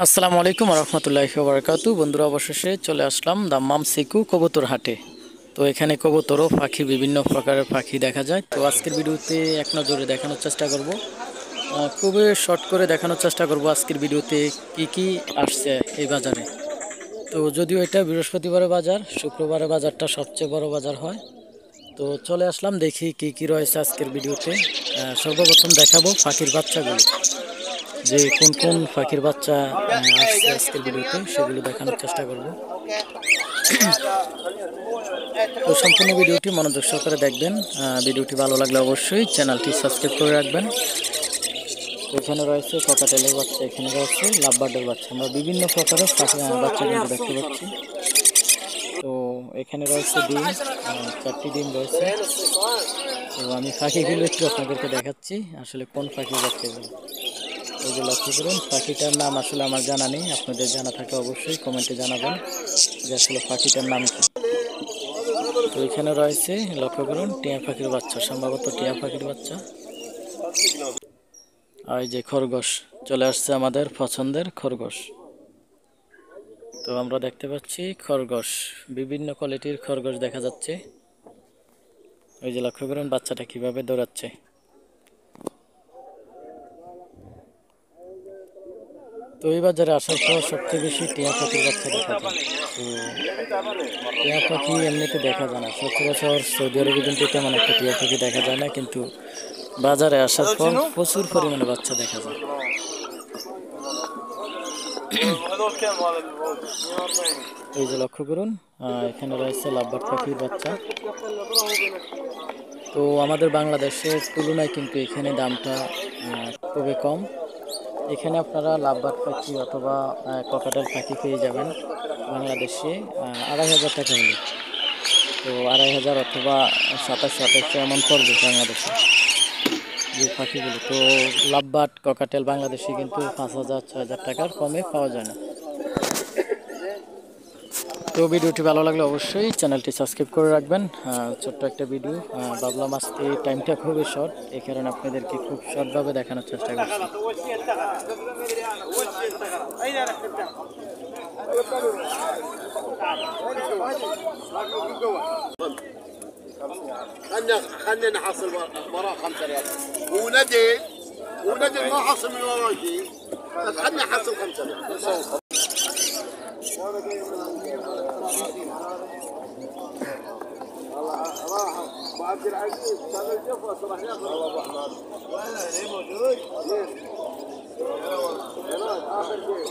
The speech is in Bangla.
আসসালামু আলাইকুম রহমতুল্লাহি ওয়া বারাকাতু। বন্ধুরা, অবশেষে চলে আসলাম দাম্মাম সিকু কবুতর হাটে। তো এখানে কবুতর ও পাখি, বিভিন্ন প্রকারের পাখি দেখা যায়। তো আজকের ভিডিওতে এক নজরে দেখানোর চেষ্টা করব, খুবই শর্ট করে দেখানোর চেষ্টা করব আজকের ভিডিওতে কি কি আসছে এই বাজারে। তো যদিও এটা বৃহস্পতিবারের বাজার, শুক্রবারের বাজারটা সবচেয়ে বড় বাজার হয়। তো চলে আসলাম, দেখি কি কি রয়েছে আজকের ভিডিওতে। সর্বপ্রথম দেখাবো পাখির বাচ্চাগুলো, যে কোন কোন পাখির বাচ্চা আসছে আজকের ভিডিওতে, সেগুলো দেখানোর চেষ্টা করব। তো সম্পূর্ণ ভিডিওটি মনোযোগ সহকারে দেখবেন। ভিডিওটি ভালো লাগলে অবশ্যই চ্যানেলটি সাবস্ক্রাইব করে রাখবেন। তো এখানে রয়েছে ককাটেলের বাচ্চা, এখানে রয়েছে লাভবার্ডের বাচ্চা, আমরা বিভিন্ন প্রকারের বাচ্চা কিন্তু দেখতে পাচ্ছি। তো এখানে রয়েছে ডিম, 4টি ডিম রয়েছে। তো আমি পাখিগুলো একটু আপনাদেরকে দেখাচ্ছি, আসলে কোন পাখির বাচ্চাগুলো। এই যে লক্ষ্য করুন, পাখিটার নাম আসলে আমার জানা নেই, আপনাদের জানা থাকলে অবশ্যই কমেন্টে জানাবেন যে আসলে পাখিটার নাম কি। তো এখানে রয়েছে, লক্ষ্য করুন, টিয়া পাখির বাচ্চা, সম্ভবত টিয়া পাখির বাচ্চা। আর এই যে খরগোশ চলে আসছে, আমাদের পছন্দের খরগোশ। তো আমরা দেখতে পাচ্ছি খরগোশ, বিভিন্ন কোয়ালিটির খরগোশ দেখা যাচ্ছে। ওই যে লক্ষ্য করুন বাচ্চাটা কিভাবে দৌড়াচ্ছে। তো এই বাজারে আসার পর সবচেয়ে বেশি টিয়া পাখির বাচ্চা দেখা যায়। তো টিয়া পাখি এমনিতে দেখা যায় না সচরাচর, সৌদি আরবে কিন্তু তেমন একটা টিয়া পাখি দেখা যায় না, কিন্তু বাজারে আসার পর প্রচুর পরিমাণে বাচ্চা দেখা যায়। এই যে লক্ষ্য করুন, এখানে রয়েছে লাভবার্ড পাখির বাচ্চা। তো আমাদের বাংলাদেশের তুলনায় কিন্তু এখানে দামটা খুবই কম। এখানে আপনারা লাভবার্ড পাখি অথবা ককাটেল পাখি পেয়ে যাবেন বাংলাদেশে 2500 টাকা হলে। তো 2500 অথবা 2700-2800 এমন পড়বে বাংলাদেশে যে পাখিগুলো। তো লাভবার্ড ককাটেল বাংলাদেশে কিন্তু 5000-6000 টাকার কমে পাওয়া যায় না। তো ভিডিওটি ভালো লাগলে অবশ্যই চ্যানেলটি সাবস্ক্রাইব করে রাখবেন। ছোট্ট একটা ভিডিও, ভাবলাম আজকে টাইমটা খুবই শর্ট, এই কারণে আপনাদেরকে খুব শর্টভাবে দেখানোর চেষ্টা করছি। خلينا نحصل وراه 5000 وندل ما حصل من وراه شيء بس خلينا نحصل 5000 راح ابو عبد العزيز كان الجفرس راح ياخذ ابو احمد وين موجود؟ اخر شيء